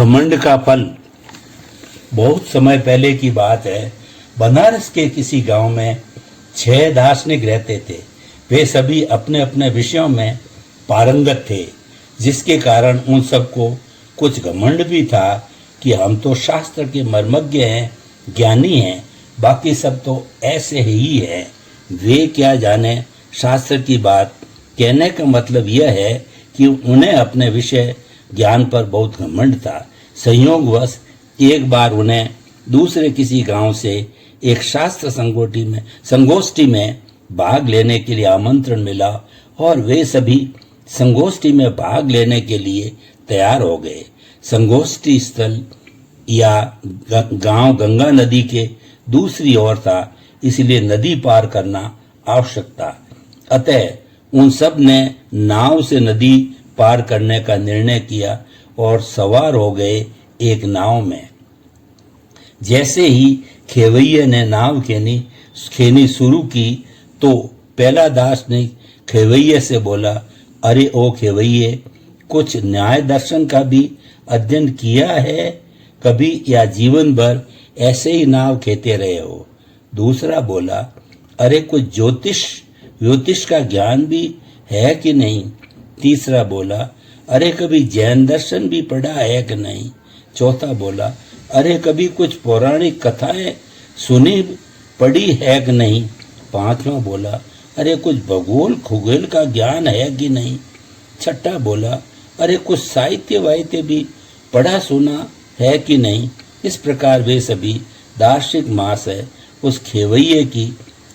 घमंड का फल। बहुत समय पहले की बात है। बनारस के किसी गांव में 6 दार्शनिक रहते थे। वे सभी अपने अपने विषयों में पारंगत थे, जिसके कारण उन सबको कुछ घमंड भी था कि हम तो शास्त्र के मर्मज्ञ हैं, ज्ञानी हैं, बाकी सब तो ऐसे ही हैं। वे क्या जाने शास्त्र की बात। कहने का मतलब यह है कि उन्हें अपने विषय ज्ञान पर बहुत घमंड था। संयोगवश एक बार उन्हें दूसरे किसी गांव से एक शास्त्र संगोष्ठी में भाग लेने के लिए आमंत्रण मिला और वे सभी संगोष्ठी में भाग लेने के लिए तैयार हो गए। संगोष्ठी स्थल या गांव गंगा नदी के दूसरी ओर था, इसलिए नदी पार करना आवश्यक था। अतः उन सब ने नाव से नदी पार करने का निर्णय किया और सवार हो गए एक नाव में। जैसे ही खेवैये ने नाव खेनी शुरू की तो पहला दार्शनिक खेवैये से बोला, अरे ओ खेवैये, कुछ न्याय दर्शन का भी अध्ययन किया है कभी, या जीवन भर ऐसे ही नाव खेते रहे हो? दूसरा बोला, अरे कुछ ज्योतिष का ज्ञान भी है कि नहीं? तीसरा बोला, अरे कभी जैन दर्शन भी पढ़ा है कि नहीं? चौथा बोला, अरे कभी कुछ पौराणिक कथाएं सुनी पढ़ी है कि नहीं? पांचवा बोला, अरे कुछ भूगोल खगोल का ज्ञान है कि नहीं? छठा बोला, अरे कुछ साहित्य वाहित्य भी पढ़ा सुना है कि नहीं? इस प्रकार वे सभी दार्शनिक महाशय उस खेवैये की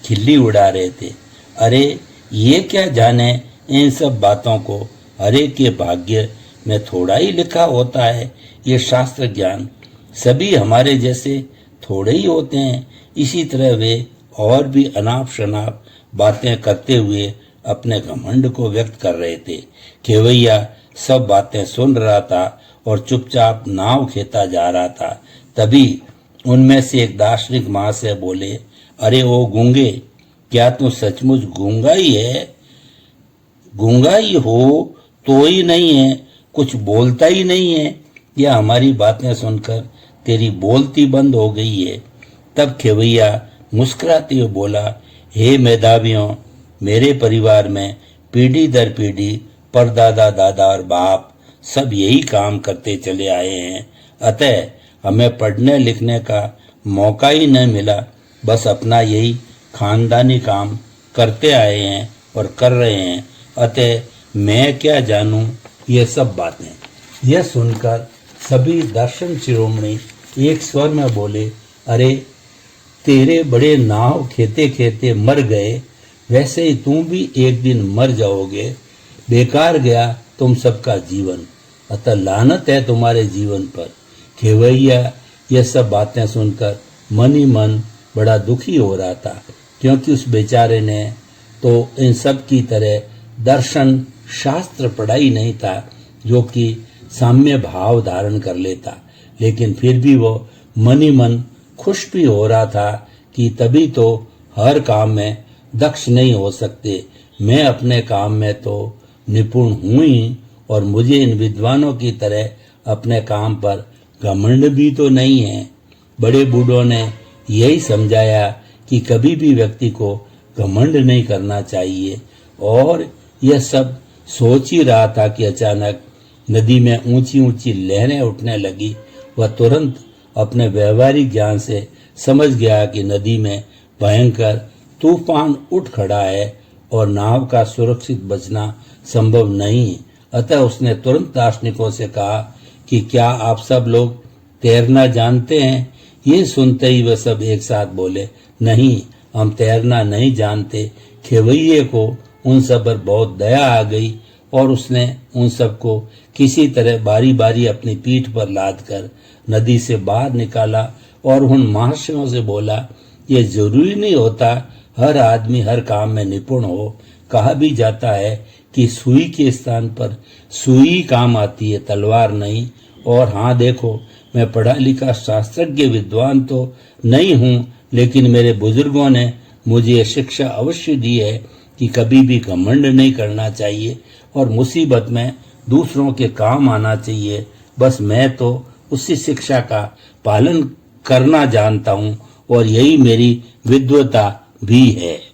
खिल्ली उड़ा रहे थे। अरे ये क्या जाने इन सब बातों को, हरे के भाग्य में थोड़ा ही लिखा होता है। ये शास्त्र ज्ञान सभी हमारे जैसे थोड़े ही होते हैं। इसी तरह वे और भी अनाप शनाप बातें करते हुए अपने घमंड को व्यक्त कर रहे थे। खेवैया सब बातें सुन रहा था और चुपचाप नाव खेता जा रहा था। तभी उनमें से एक दार्शनिक महाशय बोले, अरे ओ गूंगे, क्या तू सचमुच गूंगा ही है? गूंगा ही हो तो ही नहीं है, कुछ बोलता ही नहीं है, या हमारी बातें सुनकर तेरी बोलती बंद हो गई है? तब खेवैया मुस्कुराते हुए बोला, हे मेधावियों, मेरे परिवार में पीढ़ी दर पीढ़ी परदादा दादा और बाप सब यही काम करते चले आए हैं। अतः हमें पढ़ने लिखने का मौका ही न मिला, बस अपना यही खानदानी काम करते आए हैं और कर रहे हैं। अतः मैं क्या जानूं ये सब बातें। यह सुनकर सभी दर्शन शिरोमणि एक स्वर में बोले, अरे तेरे बड़े नाव खेते खेते मर गए, वैसे ही तुम भी एक दिन मर जाओगे। बेकार गया तुम सबका जीवन, अतः लानत है तुम्हारे जीवन पर। खेवैया यह सब बातें सुनकर मन ही मन बड़ा दुखी हो रहा था, क्योंकि उस बेचारे ने तो इन सब की तरह दर्शन शास्त्र पढ़ा ही नहीं था, जो कि साम्य भाव धारण कर लेता। लेकिन फिर भी वो मन ही मन खुश भी हो रहा था कि तभी तो हर काम में दक्ष नहीं हो सकते। मैं अपने काम में तो निपुण हूं ही, और मुझे इन विद्वानों की तरह अपने काम पर घमंड भी तो नहीं है। बड़े बूढ़ों ने यही समझाया कि कभी भी व्यक्ति को घमंड नहीं करना चाहिए। और यह सब सोच ही रहा था कि अचानक नदी में ऊंची ऊंची लहरें उठने लगी। वह तुरंत अपने व्यवहारिक ज्ञान से समझ गया कि नदी में भयंकर तूफान उठ खड़ा है और नाव का सुरक्षित बचना संभव नहीं। अतः उसने तुरंत दार्शनिकों से कहा कि क्या आप सब लोग तैरना जानते हैं? ये सुनते ही वे सब एक साथ बोले, नहीं, हम तैरना नहीं जानते। खेवैये को उन सब पर बहुत दया आ गई और उसने उन सबको किसी तरह बारी बारी अपनी पीठ पर लादकर नदी से बाहर निकाला और उन महाशयों से बोला, ये जरूरी नहीं होता हर आदमी हर काम में निपुण हो। कहा भी जाता है कि सुई के स्थान पर सुई काम आती है, तलवार नहीं। और हाँ देखो, मैं पढ़ा लिखा शास्त्रज्ञ विद्वान तो नहीं हूँ, लेकिन मेरे बुजुर्गों ने मुझे शिक्षा अवश्य दी है कि कभी भी घमंड नहीं करना चाहिए और मुसीबत में दूसरों के काम आना चाहिए। बस मैं तो उसी शिक्षा का पालन करना जानता हूँ और यही मेरी विद्वता भी है।